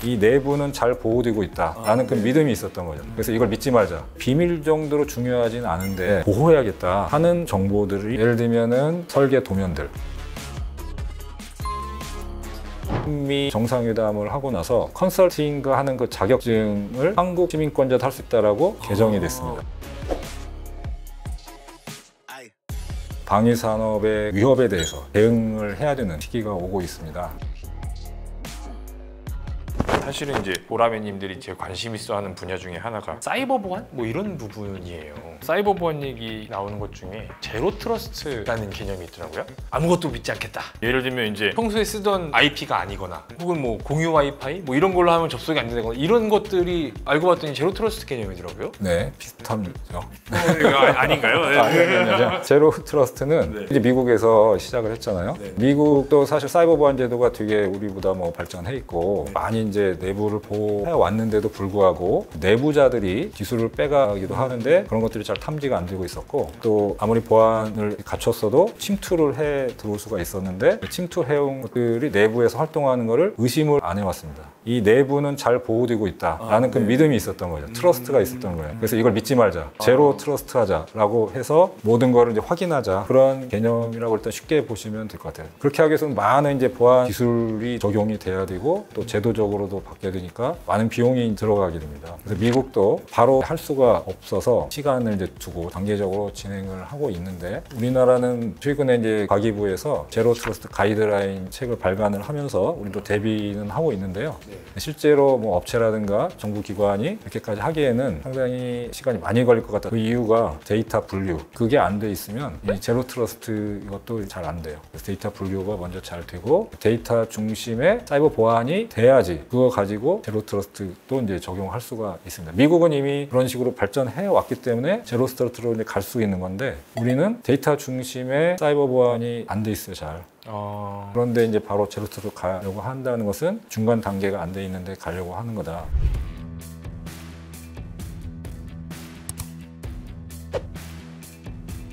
이 내부는 잘 보호되고 있다라는 그 믿음이 있었던 거죠. 그래서 이걸 믿지 말자. 비밀 정도로 중요하진 않은데 보호해야겠다 하는 정보들이 예를 들면은 설계 도면들. 한미 정상회담을 하고 나서 컨설팅 하는 그 자격증을 한국 시민권자도 할 수 있다라고 개정이 됐습니다. 방위 산업의 위협에 대해서 대응을 해야 되는 시기가 오고 있습니다. 사실은 이제 보라매님들이 제일 관심 있어 하는 분야 중에 하나가 사이버 보안? 뭐 이런 부분이에요. 사이버 보안 얘기 나오는 것 중에 제로 트러스트라는 개념이 있더라고요. 아무것도 믿지 않겠다. 예를 들면 이제 평소에 쓰던 IP가 아니거나 혹은 뭐 공유 와이파이 뭐 이런 걸로 하면 접속이 안 되거나 이런 것들이 알고 봤더니 제로 트러스트 개념이더라고요. 네, 비슷하죠. 아닌가요? 네. 아니요. 제로 트러스트는 네. 이제 미국에서 시작을 했잖아요. 네. 미국도 사실 사이버 보안 제도가 되게 우리보다 뭐 발전해 있고 많이 이제 내부를 보호해 왔는데도 불구하고 내부자들이 기술을 빼가기도 하는데 그런 것들이 잘 탐지가 안 되고 있었고 또 아무리 보안을 갖췄어도 침투를 해 들어올 수가 있었는데 침투해온 것들이 내부에서 활동하는 것을 의심을 안 해왔습니다. 이 내부는 잘 보호되고 있다라는 그 믿음이 있었던 거죠. 트러스트가 있었던 거예요. 그래서 이걸 믿지 말자. 제로 트러스트 하자라고 해서 모든 거를 이제 확인하자. 그런 개념이라고 일단 쉽게 보시면 될 것 같아요. 그렇게 하기 위해서는 많은 이제 보안 기술이 적용이 돼야 되고 또 제도적으로도 바뀌어야 되니까 많은 비용이 들어가게 됩니다. 그래서 미국도 바로 할 수가 없어서 시간을 이제 두고 단계적으로 진행을 하고 있는데 우리나라는 최근에 이제 과기부에서 제로 트러스트 가이드라인 책을 발간을 하면서 우리도 대비는 하고 있는데요. 실제로 뭐 업체라든가 정부기관이 이렇게까지 하기에는 상당히 시간이 많이 걸릴 것 같다. 그 이유가 데이터 분류. 그게 안 돼 있으면 이 제로 트러스트 이것도 잘 안 돼요. 그래서 데이터 분류가 먼저 잘 되고 데이터 중심의 사이버 보안이 돼야지 그거 가지고 제로 트러스트도 이제 적용할 수가 있습니다. 미국은 이미 그런 식으로 발전해 왔기 때문에 제로 트러스트로 이제 갈 수 있는 건데 우리는 데이터 중심의 사이버 보안이 안 돼 있어요, 잘. 그런데 이제 바로 제로 트러스트로 가려고 한다는 것은 중간 단계가 안 돼 있는데 가려고 하는 거다.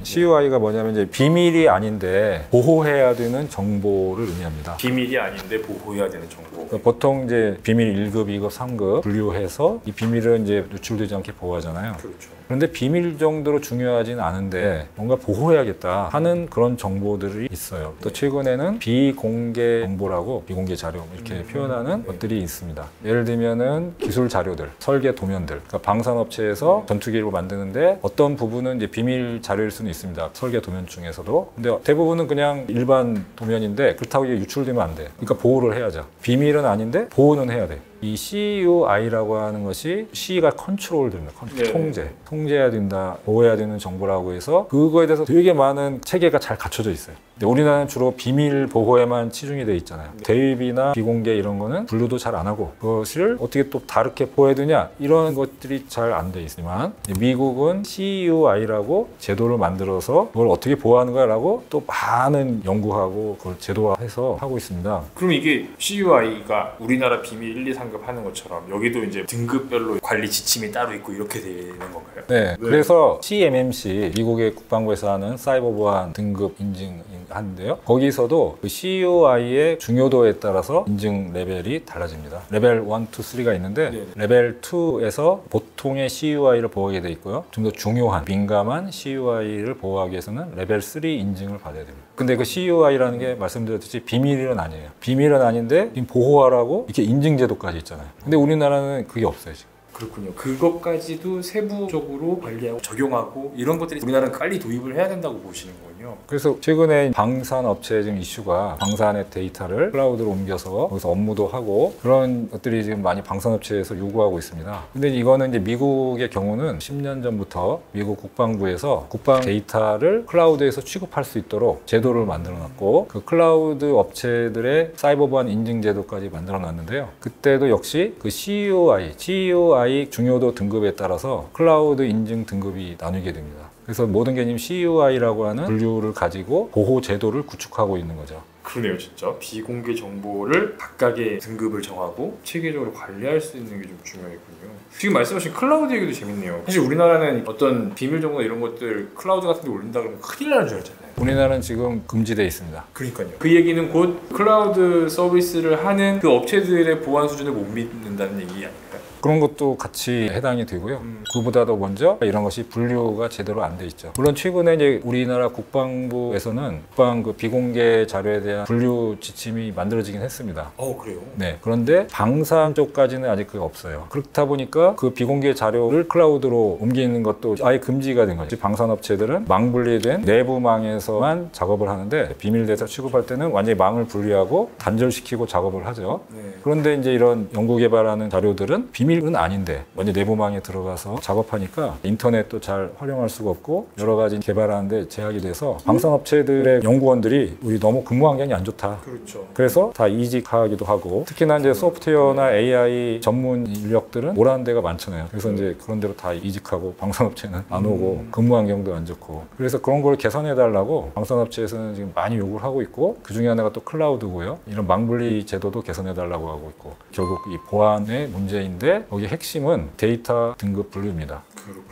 CUI가 뭐냐면 이제 비밀이 아닌데 보호해야 되는 정보를 의미합니다. 비밀이 아닌데 보호해야 되는 정보. 그러니까 보통 이제 비밀 1급, 2급, 3급 분류해서 이 비밀은 이제 노출되지 않게 보호하잖아요. 그렇죠. 그런데 비밀 정도로 중요하진 않은데 뭔가 보호해야겠다 하는 그런 정보들이 있어요. 또 최근에는 비공개 정보라고 비공개 자료 이렇게 표현하는 것들이 있습니다. 예를 들면은 기술 자료들, 설계 도면들. 그러니까 방산업체에서 전투기를 만드는데 어떤 부분은 이제 비밀 자료일 수는 있습니다. 설계 도면 중에서도. 근데 대부분은 그냥 일반 도면인데 그렇다고 이게 유출되면 안 돼. 그러니까 보호를 해야죠. 비밀은 아닌데 보호는 해야 돼. 이 CUI라고 하는 것이 C가 컨트롤 됩니다. 통제해야 된다, 보호해야 되는 정보라고 해서 그거에 대해서 되게 많은 체계가 잘 갖춰져 있어요. 근데 우리나라는 주로 비밀 보호에만 치중이 돼 있잖아요. 대입이나 비공개 이런 거는 분류도 잘 안 하고 그것을 어떻게 또 다르게 보호해야 되냐 이런 것들이 잘 안 돼 있지만 미국은 CUI라고 제도를 만들어서 그걸 어떻게 보호하는 거야라고 또 많은 연구하고 그걸 제도화해서 하고 있습니다. 그럼 이게 CUI가 우리나라 비밀 1, 2, 3급 하는 것처럼 여기도 이제 등급별로 관리 지침이 따로 있고 이렇게 되는 건가요? 네. 그래서 CMMC 미국의 국방부에서 하는 사이버 보안 등급 인증하는데요. 거기서도 그 CUI의 중요도에 따라서 인증 레벨이 달라집니다. 레벨 1, 2, 3가 있는데 네네. 레벨 2에서 보통의 CUI를 보호하게 돼 있고요. 좀 더 중요한 민감한 CUI를 보호하기 위해서는 레벨 3 인증을 받아야 됩니다. 근데 그 CUI라는 게 말씀드렸듯이 비밀은 아니에요. 비밀은 아닌데 지금 보호하라고 이렇게 인증 제도까지 있잖아요. 근데 우리나라는 그게 없어요, 지금. 그렇군요. 그것까지도 세부적으로 관리하고 적용하고 이런 것들이 우리나라는 빨리 도입을 해야 된다고 보시는 거군요. 그래서 최근에 방산업체 지금 이슈가 방산의 데이터를 클라우드로 옮겨서 거기서 업무도 하고 그런 것들이 지금 많이 방산업체에서 요구하고 있습니다. 근데 이거는 이제 미국의 경우는 10년 전부터 미국 국방부에서 국방 데이터를 클라우드에서 취급할 수 있도록 제도를 만들어 놨고 그 클라우드 업체들의 사이버 보안 인증 제도까지 만들어 놨는데요. 그때도 역시 그 CUI AI 중요도 등급에 따라서 클라우드 인증 등급이 나뉘게 됩니다. 그래서 모든 개념 CUI라고 하는 분류를 가지고 보호 제도를 구축하고 있는 거죠. 그러네요, 진짜. 비공개 정보를 각각의 등급을 정하고 체계적으로 관리할 수 있는 게 좀 중요했군요. 지금 말씀하신 클라우드 얘기도 재밌네요. 사실 우리나라는 어떤 비밀 정보나 이런 것들 클라우드 같은 데 올린다 그러면 큰일 나는 줄 알잖아요. 우리나라는 지금 금지되어 있습니다. 그러니까요. 그 얘기는 곧 클라우드 서비스를 하는 그 업체들의 보안 수준을 못 믿는다는 얘기 아닐까요? 그런 것도 같이 해당이 되고요. 그보다도 먼저 이런 것이 분류가 제대로 안 돼 있죠. 물론 최근에 이제 우리나라 국방부에서는 국방 그 비공개 자료에 대한 분류 지침이 만들어지긴 했습니다. 그래요? 네. 그런데 방산 쪽까지는 아직 그게 없어요. 그렇다 보니까 그 비공개 자료를 클라우드로 옮기는 것도 아예 금지가 된 거죠. 방산업체들은 망 분리된 내부망에서만 작업을 하는데 비밀 데이터 취급할 때는 완전히 망을 분리하고 단절시키고 작업을 하죠. 네. 그런데 이제 이런 연구 개발하는 자료들은 비밀은 아닌데 먼저 내부망에 들어가서 작업하니까 인터넷도 잘 활용할 수가 없고 여러 가지 개발하는데 제약이 돼서 방산업체들의 연구원들이 우리 너무 근무 환경이 안 좋다. 그렇죠. 그래서 다 이직하기도 하고 특히나 이제 소프트웨어나 AI 전문 인력들은 오라는 데가 많잖아요. 그래서 이제 그런 데로 다 이직하고 방산업체는 안 오고 근무 환경도 안 좋고 그래서 그런 걸 개선해 달라고 방산업체에서는 지금 많이 요구를 하고 있고 그 중에 하나가 또 클라우드고요. 이런 망분리 제도도 개선해 달라고 하고 있고 결국 이 보안의 문제인데 거기 핵심은 데이터 등급 분류입니다. 그렇군요.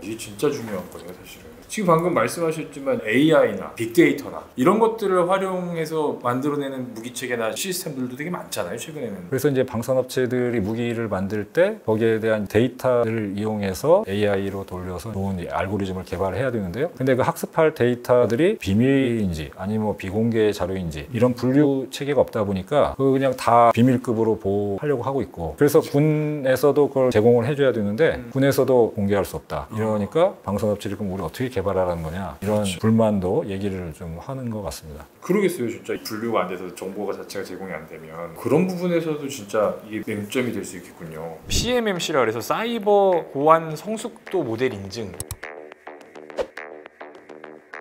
이게 진짜 중요한 거예요, 사실은. 지금 방금 말씀하셨지만 AI나 빅데이터나 이런 것들을 활용해서 만들어내는 무기체계나 시스템들도 되게 많잖아요, 최근에는. 그래서 이제 방산업체들이 무기를 만들 때 거기에 대한 데이터를 이용해서 AI로 돌려서 좋은 알고리즘을 개발해야 되는데요. 근데 그 학습할 데이터들이 비밀인지 아니면 뭐 비공개 자료인지 이런 분류 체계가 없다 보니까 그 그냥 다 비밀급으로 보호하려고 하고 있고 그래서 군에서도 그걸 제공을 해줘야 되는데 군에서도 공개할 수 없다. 이러니까 방산업체들이 그럼 우리 어떻게 개발하라는 거냐 이런 그렇죠. 불만도 얘기를 좀 하는 것 같습니다. 그러겠어요, 진짜. 분류가 안 돼서 정보가 자체가 제공이 안 되면 그런 부분에서도 진짜 이게 맹점이 될 수 있겠군요. CMMC라 그래서 사이버 보안 성숙도 모델 인증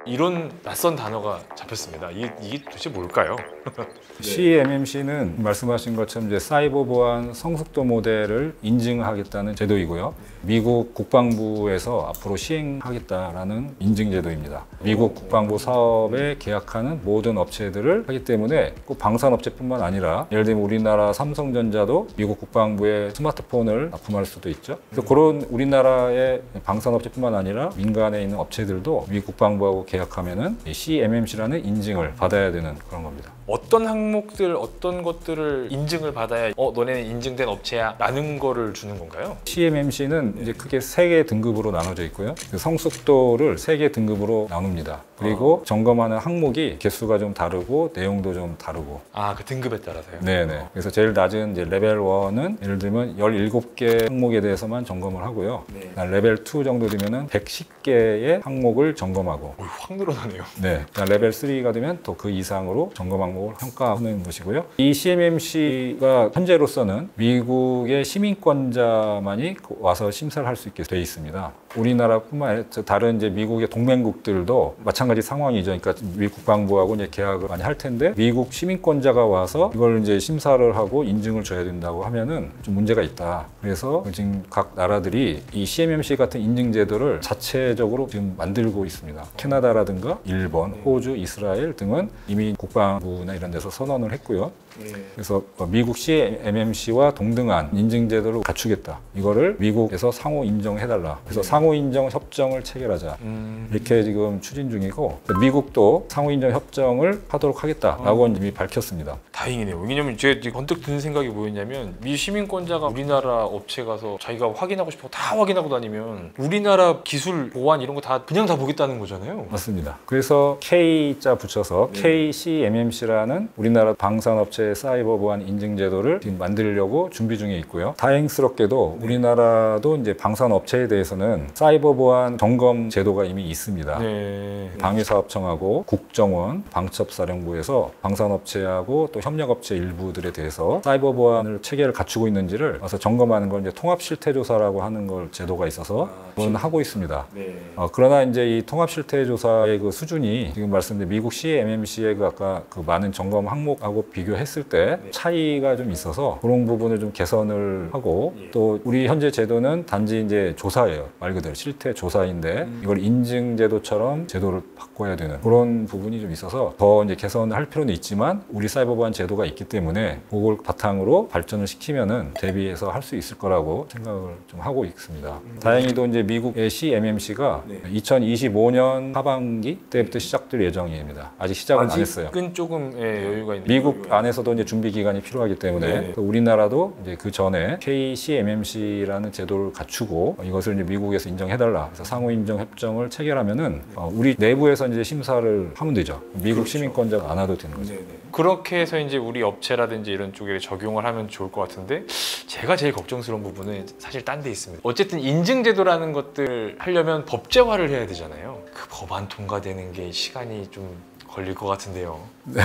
이런 낯선 단어가 잡혔습니다. 이게 도대체 뭘까요? 네. CMMC는 말씀하신 것처럼 이제 사이버 보안 성숙도 모델을 인증하겠다는 제도이고요. 미국 국방부에서 앞으로 시행하겠다라는 인증 제도입니다. 미국 국방부 사업에 계약하는 모든 업체들을 하기 때문에 꼭 방산업체뿐만 아니라 예를 들면 우리나라 삼성전자도 미국 국방부에 스마트폰을 납품할 수도 있죠. 그래서 그런 우리나라의 방산업체뿐만 아니라 민간에 있는 업체들도 미국 국방부하고 계약하면은 CMMC라는 인증을 받아야 되는 그런 겁니다. 어떤 항목들, 어떤 것들을 인증을 받아야 너네는 인증된 업체야 라는 거를 주는 건가요? CMMC는 이제 크게 3개 등급으로 나눠져 있고요. 그 성숙도를 3개 등급으로 나눕니다. 그리고 점검하는 항목이 개수가 좀 다르고 내용도 좀 다르고. 그 등급에 따라서요? 네네. 그래서 제일 낮은 이제 레벨 1은 예를 들면 17개 항목에 대해서만 점검을 하고요. 네. 레벨 2 정도 되면은 110개의 항목을 점검하고. 확 늘어나네요. 네. 레벨 3가 되면 또 그 이상으로 점검 항목을 평가하는 것이고요. 이 CMMC가 현재로서는 미국의 시민권자만이 와서 심사를 할 수 있게 돼 있습니다. 우리나라뿐만 아니라 다른 이제 미국의 동맹국들도 마찬가지 상황이죠. 그러니까 미국 국방부하고 이제 계약을 많이 할 텐데 미국 시민권자가 와서 이걸 이제 심사를 하고 인증을 줘야 된다고 하면은 좀 문제가 있다. 그래서 지금 각 나라들이 이 CMMC 같은 인증 제도를 자체적으로 지금 만들고 있습니다. 캐나다라든가 일본, 호주, 이스라엘 등은 이미 국방부나 이런 데서 선언을 했고요. 그래서 미국 CMMC와 동등한 인증 제도를 갖추겠다. 이거를 미국에서 상호 인정해달라. 그래서 상호 인정 협정을 체결하자. 이렇게 지금 추진 중이고 미국도 상호 인정 협정을 하도록 하겠다라고 이미 밝혔습니다. 다행이네요. 왜냐면 제가 번뜩 드는 생각이 뭐였냐면 미 시민권자가 우리나라 업체 가서 자기가 확인하고 싶어 다 확인하고 다니면 우리나라 기술 보안 이런 거 다 그냥 다 보겠다는 거잖아요. 맞습니다. 그래서 K자 붙여서 KCMMC라는 우리나라 방산업체 사이버 보안 인증 제도를 지금 만들려고 준비 중에 있고요. 다행스럽게도 우리나라도 이제 방산업체에 대해서는 사이버 보안 점검 제도가 이미 있습니다. 방위사업청하고 국정원, 방첩사령부에서 방산업체하고 또 협력업체 일부들에 대해서 사이버 보안을 체계를 갖추고 있는지를 와서 점검하는 걸 이제 통합실태조사라고 하는 걸 제도가 있어서 그건 하고 있습니다. 그러나 이제 이 통합실태조사의 그 수준이 지금 말씀드린 미국 CMMC의 그 아까 그 많은 점검 항목하고 비교했을 했을 때 차이가 좀 있어서 그런 부분을 좀 개선을 하고 또 우리 현재 제도는 단지 이제 조사예요. 말 그대로 실태 조사인데 이걸 인증 제도처럼 제도를 바꿔야 되는 그런 부분이 좀 있어서 더 이제 개선을 할 필요는 있지만 우리 사이버 보안 제도가 있기 때문에 그걸 바탕으로 발전을 시키면은 대비해서 할 수 있을 거라고 생각을 좀 하고 있습니다. 다행히도 이제 미국의 CMMC가 2025년 하반기 때부터 시작될 예정입니다. 아직 시작은 안 했어요. 아직은 조금 여유가 있는 미국 안에서도 이제 준비 기간이 필요하기 때문에 우리나라도 이제 그 전에 KCMMC라는 제도를 갖추고 이것을 이제 미국에서 인정해달라. 그래서 상호 인정 협정을 체결하면은 우리 내부에서 이제 심사를 하면 되죠. 미국 시민권자가 안 와도 되는 거죠. 그렇게 해서 이제 우리 업체라든지 이런 쪽에 적용을 하면 좋을 것 같은데 제가 제일 걱정스러운 부분은 사실 딴 데 있습니다. 어쨌든 인증제도라는 것들을 하려면 법제화를 해야 되잖아요. 그 법안 통과되는 게 시간이 좀 걸릴 것 같은데요. 네.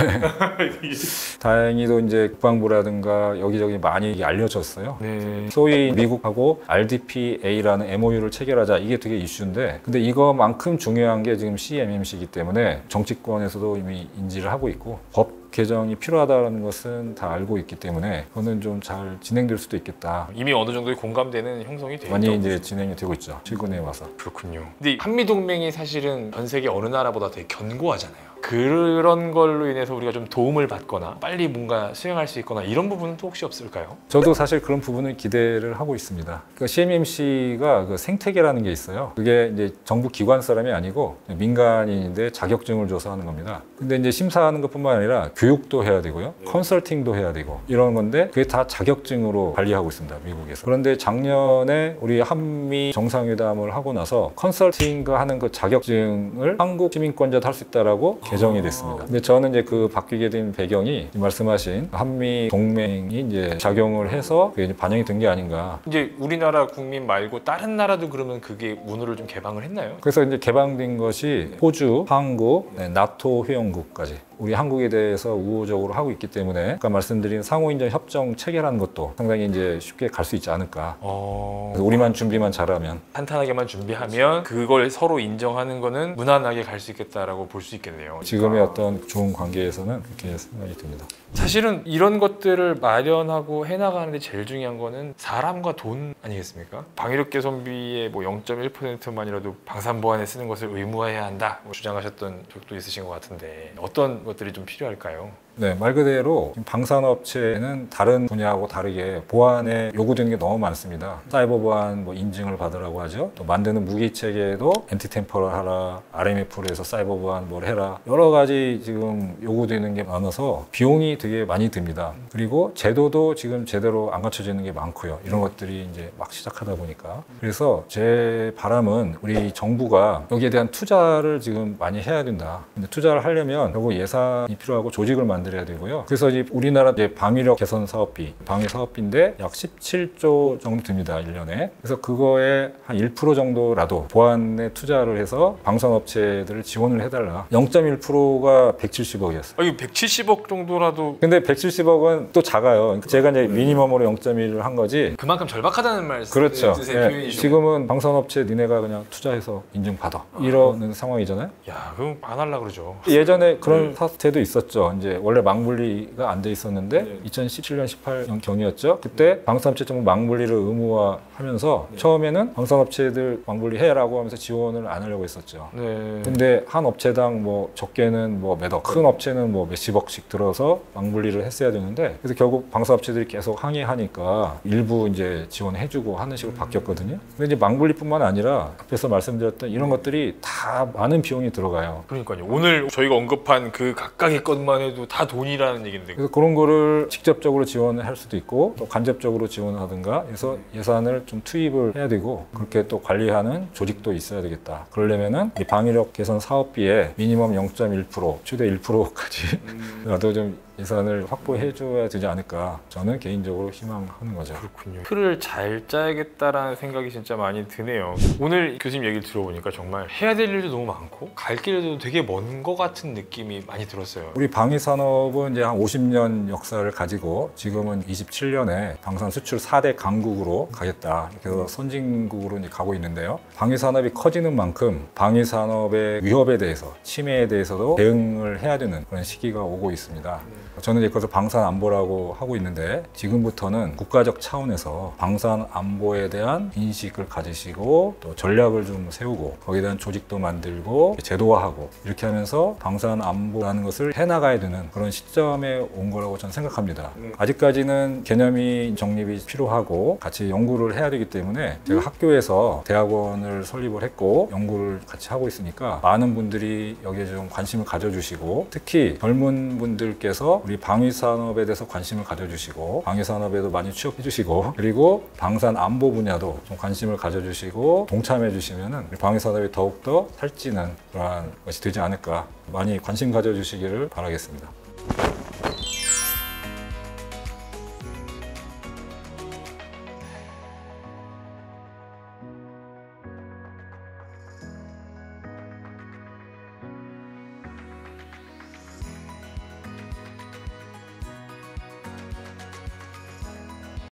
다행히도 이제 국방부라든가 여기저기 많이 알려졌어요. 네. 소위 미국하고 RDPA라는 MOU를 체결하자 이게 되게 이슈인데 근데 이거만큼 중요한 게 지금 CMMC이기 때문에 정치권에서도 이미 인지를 하고 있고 법 개정이 필요하다는 것은 다 알고 있기 때문에 그거는 좀 잘 진행될 수도 있겠다. 이미 어느 정도 공감되는 형성이 되어 많이 있다고 이제 진행이 되고 있죠. 최근에 와서. 그렇군요. 근데 한미 동맹이 사실은 전 세계 어느 나라보다 되게 견고하잖아요. 그런 걸로 인해서 우리가 좀 도움을 받거나 빨리 뭔가 수행할 수 있거나 이런 부분은 또 혹시 없을까요? 저도 사실 그런 부분을 기대를 하고 있습니다. 그 CMMC가 그 생태계라는 게 있어요. 그게 이제 정부 기관 사람이 아니고 민간인인데 자격증을 줘서 하는 겁니다. 근데 이제 심사하는 것뿐만 아니라 교육도 해야 되고요. 컨설팅도 해야 되고 이런 건데 그게 다 자격증으로 관리하고 있습니다. 미국에서. 그런데 작년에 우리 한미 정상회담을 하고 나서 컨설팅과 하는 그 자격증을 한국 시민권자도 할 수 있다라고 개정이 됐습니다. 근데 저는 이제 그 바뀌게 된 배경이 말씀하신 한미 동맹이 이제 작용을 해서 그게 이제 반영이 된 게 아닌가. 이제 우리나라 국민 말고 다른 나라도 그러면 그게 문호를 좀 개방을 했나요? 그래서 이제 개방된 것이 호주, 한국, 나토 회원국까지. 우리 한국에 대해서 우호적으로 하고 있기 때문에 아까 말씀드린 상호인정 협정 체결하는 것도 상당히 이제 쉽게 갈 수 있지 않을까. 그래서 우리만 준비만 잘하면 탄탄하게만 준비하면 그걸 서로 인정하는 거는 무난하게 갈 수 있겠다라고 볼 수 있겠네요. 지금의 어떤 좋은 관계에서는 그렇게 생각이 듭니다. 사실은 이런 것들을 마련하고 해나가는데 제일 중요한 거는 사람과 돈 아니겠습니까? 방위력 개선비의 뭐 0.1%만이라도 방산보안에 쓰는 것을 의무화해야 한다 주장하셨던 적도 있으신 것 같은데 어떤 것들이 좀 필요할까요? 네, 말 그대로 방산업체는 다른 분야하고 다르게 보안에 요구되는 게 너무 많습니다. 사이버 보안 뭐 인증을 받으라고 하죠. 또 만드는 무기 체계도 엔티템퍼를 하라, RMF로 해서 사이버 보안 뭘 해라. 여러 가지 지금 요구되는 게 많아서 비용이 되게 많이 듭니다. 그리고 제도도 지금 제대로 안 갖춰지는 게 많고요. 이런 것들이 이제 막 시작하다 보니까. 그래서 제 바람은 우리 정부가 여기에 대한 투자를 지금 많이 해야 된다. 근데 투자를 하려면 결국 예산이 필요하고 조직을 만들어야 되고요. 그래서 이제 우리나라 이제 방위력 개선 사업비, 방위 사업비인데 약 17조 정도 듭니다. 1년에. 그래서 그거에 한 1% 정도라도 보안에 투자를 해서 방산업체들을 지원을 해달라. 0.1%가 170억이었어요. 이 170억 정도라도 근데 170억은 또 작아요. 제가 이제 미니멈으로 0.1을 한 거지. 그만큼 절박하다는 말씀 그렇죠. 뜻의 예, 표현이죠. 지금은 방산업체 니네가 그냥 투자해서 인증받아. 이러는 상황이잖아요. 야, 그럼 안 하려고 그러죠. 예전에 그런 사태도 있었죠. 이제 원래 망분리가 안 돼 있었는데 2017년, 18년 경이었죠. 그때 방산업체 정부 망분리를 의무화하면서 처음에는 방산업체들 망분리 해라고 하면서 지원을 안 하려고 했었죠. 네. 근데 한 업체당 뭐 적게는 뭐 몇억, 큰 업체는 뭐 몇십억씩 들어서 망분리를 했어야 되는데 그래서 결국 방산업체들이 계속 항의하니까 일부 이제 지원해주고 하는 식으로 바뀌었거든요. 근데 이제 망분리뿐만 아니라 앞에서 말씀드렸던 이런 것들이 다 많은 비용이 들어가요. 그러니까요. 오늘 저희가 언급한 그 각각의 것만 해도 다 돈이라는 얘기인데. 그래서 그런 거를 직접적으로 지원을 할 수도 있고 또 간접적으로 지원을 하든가 해서 예산을 좀 투입을 해야 되고 그렇게 또 관리하는 조직도 있어야 되겠다. 그러려면은 이 방위력 개선 사업비에 미니멈 0.1% 최대 1%까지 라도 좀 예산을 확보해 줘야 되지 않을까 저는 개인적으로 희망하는 거죠. 그렇군요. 틀을 잘 짜야겠다라는 생각이 진짜 많이 드네요. 오늘 교수님 얘기를 들어보니까 정말 해야 될 일도 너무 많고 갈 길도 되게 먼 것 같은 느낌이 많이 들었어요. 우리 방위 산업은 이제 한 50년 역사를 가지고 지금은 27년에 방산 수출 4대 강국으로 가겠다. 그래서 선진국으로 이제 가고 있는데요. 방위 산업이 커지는 만큼 방위 산업의 위협에 대해서 침해에 대해서도 대응을 해야 되는 그런 시기가 오고 있습니다. 저는 이제 그것을 방산안보라고 하고 있는데 지금부터는 국가적 차원에서 방산안보에 대한 인식을 가지시고 또 전략을 좀 세우고 거기에 대한 조직도 만들고 제도화하고 이렇게 하면서 방산안보라는 것을 해나가야 되는 그런 시점에 온 거라고 저는 생각합니다. 아직까지는 개념이 정립이 필요하고 같이 연구를 해야 되기 때문에 제가 학교에서 대학원을 설립을 했고 연구를 같이 하고 있으니까 많은 분들이 여기에 좀 관심을 가져주시고 특히 젊은 분들께서 우리 방위산업에 대해서 관심을 가져주시고 방위산업에도 많이 취업해 주시고 그리고 방산안보 분야도 좀 관심을 가져주시고 동참해 주시면 방위산업이 더욱더 살찌는 그러한 것이 되지 않을까 많이 관심 가져주시기를 바라겠습니다.